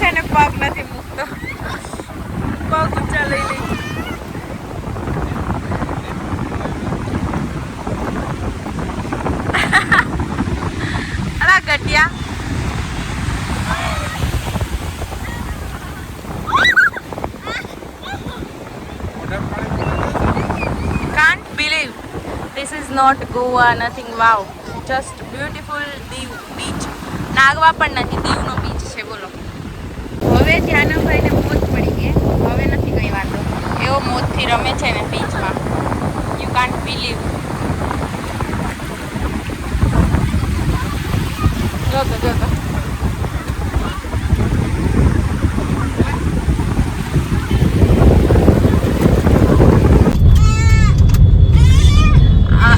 છે ને પગ નથી મૂકતો, પગ ઊંચા લઈ લઈ. અલા ગટિયા can't believe this is not Goa, nothing. Wow, just beautiful Diu beach. Nagoa પણ નથી, દીવનો બીચ છે. બોલો, હવે ધ્યાનભાઈને મોત પડી ગઈ, હવે નથી કઈ વાંધો. એવો મોતથી રમે છે ને બીચમાં, યુ કાન્ટ બિલીવ. જોતો જોતો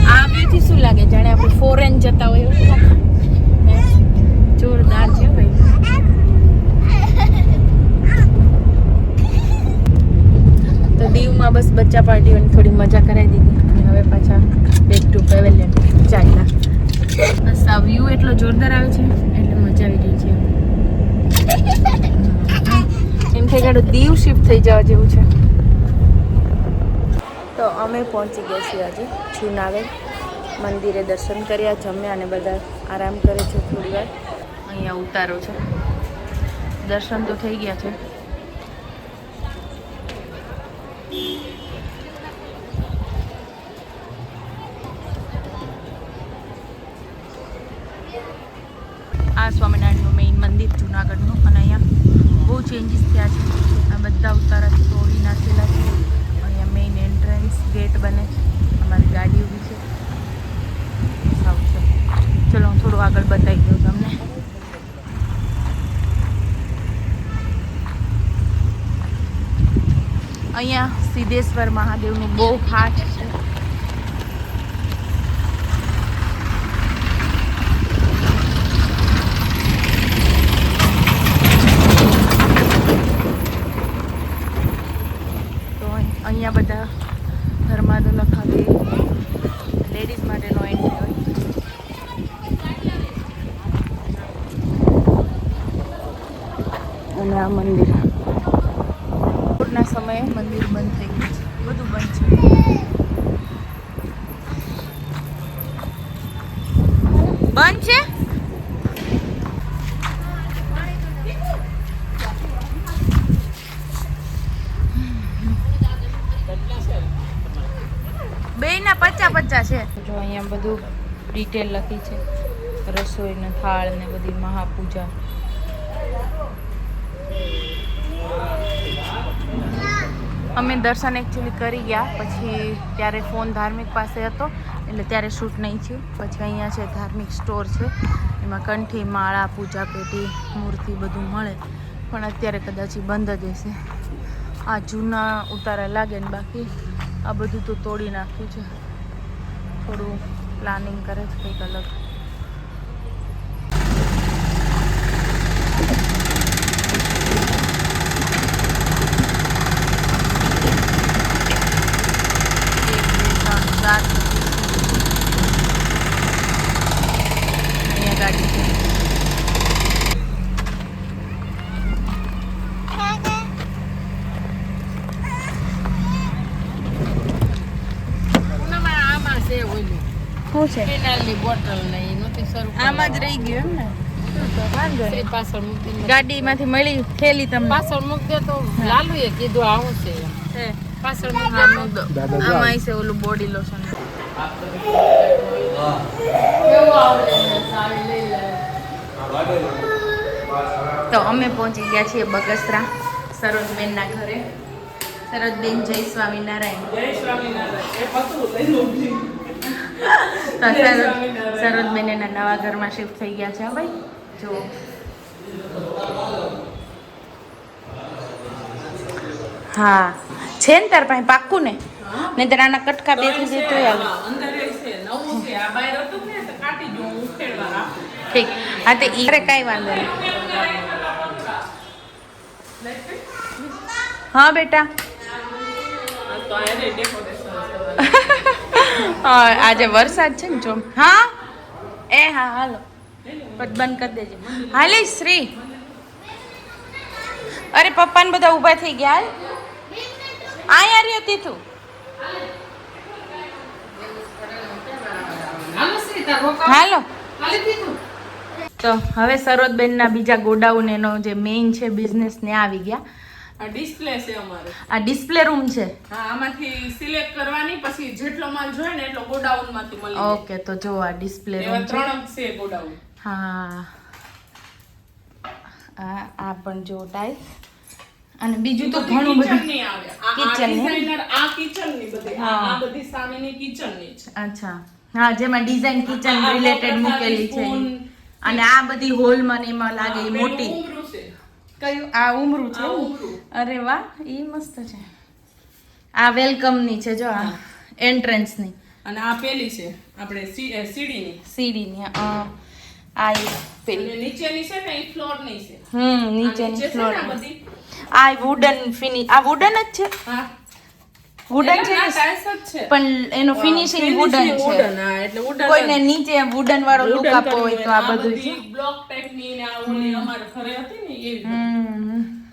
આ બેથી શું લાગે, જાણે આપણે ફોરેન જતા હોય એવું. જોરદાર છે ભાઈ. તો દીવમાં બસ બચ્ચા પાર્ટીઓની થોડી મજા કરાવી દીધી અને હવે પાછા બેક ટુ પેવેલિયન ચાલ્યા. બસ આ વ્યૂ એટલો જોરદાર આવે છે એટલે મજા આવી ગઈ છે. એમ થઈ ગયું દીવ શિફ્ટ થઈ જવા જેવું છે. તો અમે પહોંચી ગયા છીએ આજે જૂનાગઢ મંદિરે. દર્શન કર્યા, જમ્યા અને બધા આરામ કરે છે થોડી વાર. અહીંયા ઉતારો છે, દર્શન તો થઈ ગયા છે. આ સ્વામિનારાયણનું મેઇન મંદિર જૂનાગઢનું, અને અહીંયા બહુ ચેન્જીસ થયા છે. આ બધા ઉતારા તોડી નાખેલા છે. અહીંયા મેઇન એન્ટ્રન્સ ગેટ બને છે. અમારી ગાડી ઊભી છે. સાવ છે. ચલો હું થોડું આગળ બતાવી દઉં તમને. અહીંયા સિદ્ધેશ્વર મહાદેવનું બહુ ખાસ છે. તો અહીંયા બધા ધર્માદો લખાવે, લેડીઝ માટેનો એન્ટ્રી હોય. અને આ મંદિર ના સમયે મંદિર બંધ થઈ ગયું છે, બધું બંધ છે. બંધ છે. બે ના 50-50 છે. જો અહીંયા બધું ડિટેલ લખી છે, રસોઈના થાળ ને બધી મહાપૂજા. અમે દર્શન એકચ્યુઅલી કરી ગયા, પછી ત્યારે ફોન ધાર્મિક પાસે હતો એટલે ત્યારે શૂટ નહીં થયું. પછી અહીંયા છે ધાર્મિક સ્ટોર છે, એમાં કંઠી, માળા, પૂજા પેટી, મૂર્તિ બધું મળે, પણ અત્યારે કદાચ બંધ જ હશે. આ જૂના ઉતારા લાગે ને બાકી આ બધું તો તોડી નાખ્યું છે. થોડું પ્લાનિંગ કરે છે કંઈક અલગ. અહીંયા ગાડી છે. શું છે? બોટલ આમાં જ રહી ગયું એમ ને? વાંધો નહીં, પાછળ મૂકી ગાડીમાંથી મળી થેલી તમને પાછળ મૂકી દે. તો લાલુએ કીધું આવું છે પાછળ આમાં છે ઓલું બોડી લોશન. તો અમે પહોંચી ગયા છીએ બગસરા સરોજબેનના ઘરે. સરોજબેન જય સ્વામિનારાયણ. જય સ્વામિનારાયણ. તો સરોજબેન એના નવા ઘરમાં શિફ્ટ થઈ ગયા છે. ભાઈ જો હા છે ને તાર પાસે પાક્કું ને? નહીં તો આના કટકા બે થઈ જાય તો ઠીક. હા તો ઈ કાંઈ વાંધો નહીં. હા બેટા આજે વરસાદ છે ને જો. હા એ હા હાલો બંધ કરી દેજે. હાલે શ્રી અરે પપ્પાને બધા ઊભા થઈ ગયા. આ યાર હતી તું. હાલો. તો હવે સરોજબેનના બીજા ગોડાઉન એનો જે મેઇન છે બિઝનેસ ને આવી ગયા. આ ડિસ્પ્લે છે અમારે. આ ડિસ્પ્લે રૂમ છે. હા, આમાંથી સિલેક્ટ કરવાની, પછી જેટલો માલ જોઈએ ને એટલો ગોડાઉન માંથી મળી જાય. ઓકે, તો જો આ ડિસ્પ્લે એવા રૂમ છે. 3 છે ગોડાઉન. હા, આ પણ જો ટાઈલ્સ અને બીજું તો ઘણું બધું કિચન ની આવે. આ કિચન ની. ડિઝાઇનર આ કિચન ની બધી. આ બધી સામેની કિચન ની છે. અચ્છા, હા, જેમાં ડિઝાઇન કિચન રિલેટેડ મૂકેલી છે. અને આ બધી હોલમાં ને એમાં લાગે એ મોટી. ઉમરું છે. કયું? આ ઉમરું છે. આ ઉમરું. અરે વાહ, ઈ મસ્ત છે. આ વેલકમ ની છે જો, આ એન્ટ્રન્સ ની. અને આ પેલી છે આપણે સીડી ની. સીડી ની. આ પેલી અને નીચેની છે ને એ ફ્લોર ની છે. નીચેની ફ્લોર. આ બધી. આ વુડન ફિનિશ. આ વુડન જ છે. હા, વુડન છે ના ટાઇલ્સ જ છે. પણ એનો ફિનિશિંગ વુડન છે. હા, એટલે વુડન. કોઈને નીચે વુડન વાળો લુક આપવો હોય તો આ બધું છે. બ્લોક ટાઈપ ની ને આ ઓલી અમારે ઘરે હતી ને એવી.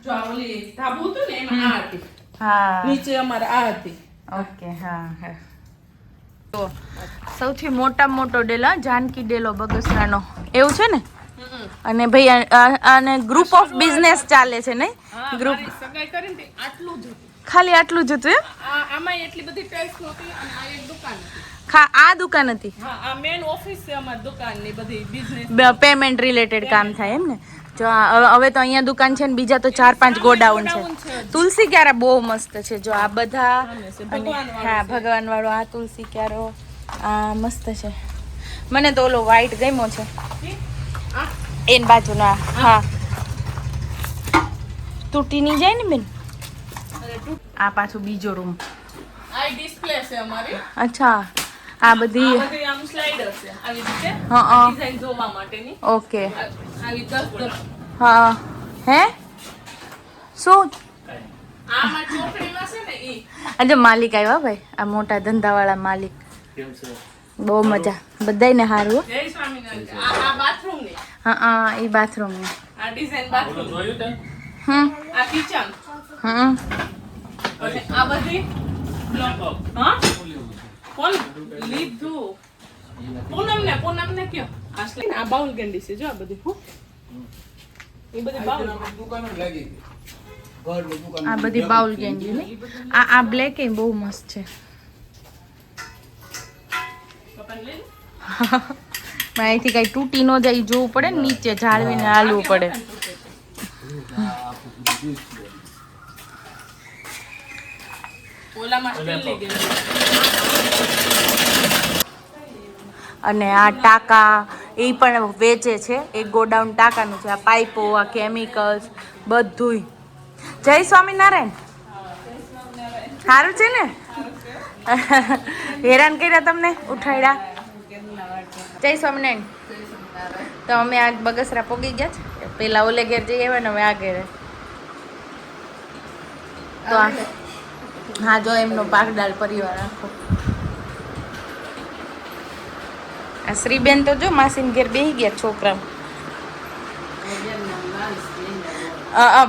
જો આ ઓલી ધાબુ હતું ને એમાં આ હતી. હા, નીચે અમારે આ હતી. ઓકે. હા, હા. તો સૌથી મોટામાં મોટો ડેલો જાનકી ડેલો બગસરાનો એવું છે ને. અને ભાઈ આને ગ્રુપ ઓફ બિઝનેસ ચાલે છે ને. ગ્રુપ સગાઈ કરીને તે આટલું જ હતું. ખાલી આટલું જ હતું એમ. આમાં એટલી બધી ટાઇલ્સ નહોતી અને આ એક દુકાન હતી. આ દુકાન હતી. હા, આ મેન ઓફિસ છે અમારી દુકાનની બધી બિઝનેસ પેમેન્ટ રિલેટેડ કામ થાય એમ ને. જો હવે તો અહીંયા દુકાન છે ને બીજા તો 4-5 ગોડાઉન છે. તુલસી ક્યારા બહુ મસ્ત છે જો આ બધા. હા, ભગવાન વાળો આ તુલસી ક્યારો આ મસ્ત છે. મને તો ઓલો વ્હાઈટ ગમ્યો છે એન બાજુના. હા, તૂટી નહીં જાય ને બેન. આ પાછું બીજો રૂમ. આ ડિસ્પ્લે છે અમારી. અચ્છા, આ બધી આમ સ્લાઇડર છે આવી રીતે. હા, ડિઝાઇન જોવા માટેની. ઓકે. આવી 10. હા, હે શું? આમાં ચોકડીમાં છે ને ઈ. આજે માલિક આવ્યા ભાઈ, આ મોટા ધંધાવાળા માલિક. કેમ છે? બહુ મજા, બધાયને સારું. જય સ્વામિનારાયણ. આ બાથરૂમ ની. હા, એ બાથરૂમ ની. આ ડિઝાઇન બાથરૂમ. જોયું તે? આ કિચન. અને આ બધી બ્લોક. હા, કોણ લીધું? પૂનમ ને કયો? આ બાઉલ ગંડી છે જો આ બધી. એ બધી બાઉલ દુકાન જ લાગી ગઈ. આ બધી બાઉલ ગેંજી ને. આ બ્લેક એ બહુ મસ્ત છે. અહીંથી કઈ તૂટી ન જાય જોવું પડે ને, નીચે જાળવીને હાલવું પડે. ઓલામાં સ્ટીલની ગેંડી. અને આ ટાંકા એ પણ વેચે છે. એક ગોડાઉન ટાંકાનું છે. આ પાઇપો, આ કેમિકલ્સ બધુંય. જય સ્વામિનારાયણ. સારું છે ને? હેરાન કર્યા તમને, ઉઠાડ્યા. જય સ્વામિનારાયણ. તો અમે આ બગસરા પોગી ગયા છે. પેલા ઓલે ઘેર જઈ આવ્યા ને હવે આ ઘેરે. તો હા, જો એમનો પાકડાલ પરિવાર આખો. આ શ્રીબેન તો જો માસીન ઘેર બેસી ગયા છોકરા.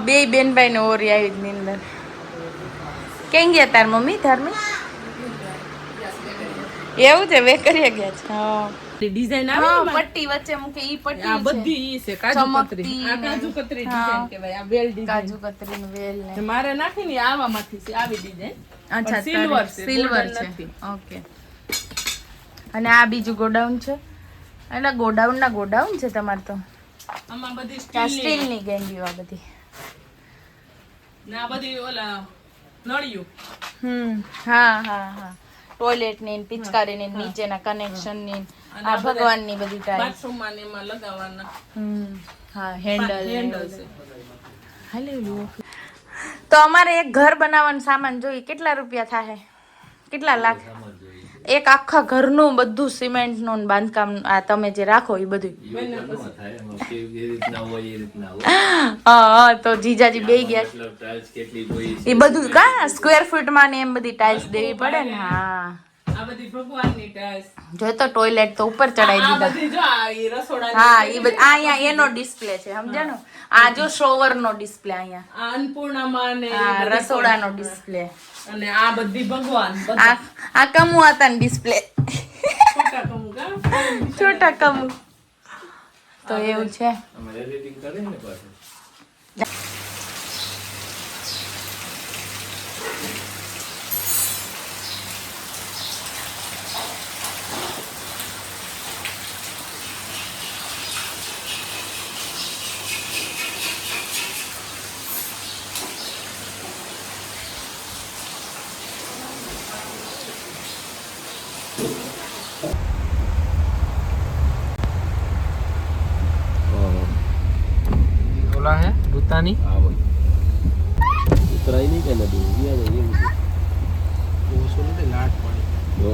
બે બેનભાઈ ને ઓરી આવી જ નીંદર. ક્યાં ગયા તાર મમ્મી ધાર્મિક? એવું છે, વેકરીએ ગયા છે. હા, ડિઝાઇન હા, આવે ને પટ્ટી વચ્ચે મૂકે ઈ પટ્ટી આ છે. બધી ઈ છે કાજુ કતરી. ચમકતી આ ને. કાજુ કતરી હા. ડિઝાઇન કહેવાય. આ બેલ ડિઝાઇન. કાજુ કતરીનું વેલ ને. મારે નાખીને આવામાંથી છે આવી ડિઝાઇન. અચ્છા, સિલ્વર છે, સિલ્વર golden છે. નથી. ઓકે. અને આ બીજું ગોડાઉન છે. એટલે ગોડાઉન ના ગોડાઉન છે તમારે તો. આમાં બધી આ સ્ટીલની સ્ટીલની ગેંડીઓ આ બધી. ને આ બધી ઓલા નળિયું. હા. ટોયલેટ ની, પિચકારી ની, નીચેના કનેક્શન ની, આ ભગવાન ની બધી ટાઈલ્સ. બાથરૂમ માં ને એમાં લગાવવાના હા, હેન્ડલ હેન્ડલ છે. હાલે. તો અમારે એક ઘર બનાવવાનું સામાન જોઈએ. કેટલા રૂપિયા થાય? કેટલા લાખ? એક આખા ઘરનું બધું સિમેન્ટ નું બાંધકામ આ તમે જે રાખો એ બધું. હા, તો જીજાજી બે ગયા. એ બધું કા સ્ક્વેર ફૂટ માં ને એમ બધી ટાઇલ્સ દેવી પડે ને. હા, આ આ બધી ભગવાનની ટાઈસ. જો તો ટોયલેટ તો ઉપર ચડાઈ આ દીધા. બધી જો આ ઈ રસોડાની હા છે. એ બધું આ અહીંયા એનો ડિસ્પ્લે છે સમજ્યા ને. આ જો શોવર નો ડિસ્પ્લે અહીંયા. આ અન્નપૂર્ણામાં ને હા બધી રસોડાનો ડિસ્પ્લે. અને આ બધી ભગવાન આ આ કમુ હતા ને ડિસ્પ્લે. છોટા કમુ કા છોટા કમુ. તો એવું છે. અમે એડિટિંગ કરે ને પાછું. ओला है दूतानी હા ભાઈ ઉતરાય નહીં કે નદી અહીંયા જઈએ वो सुन दे लाट पड़ी તો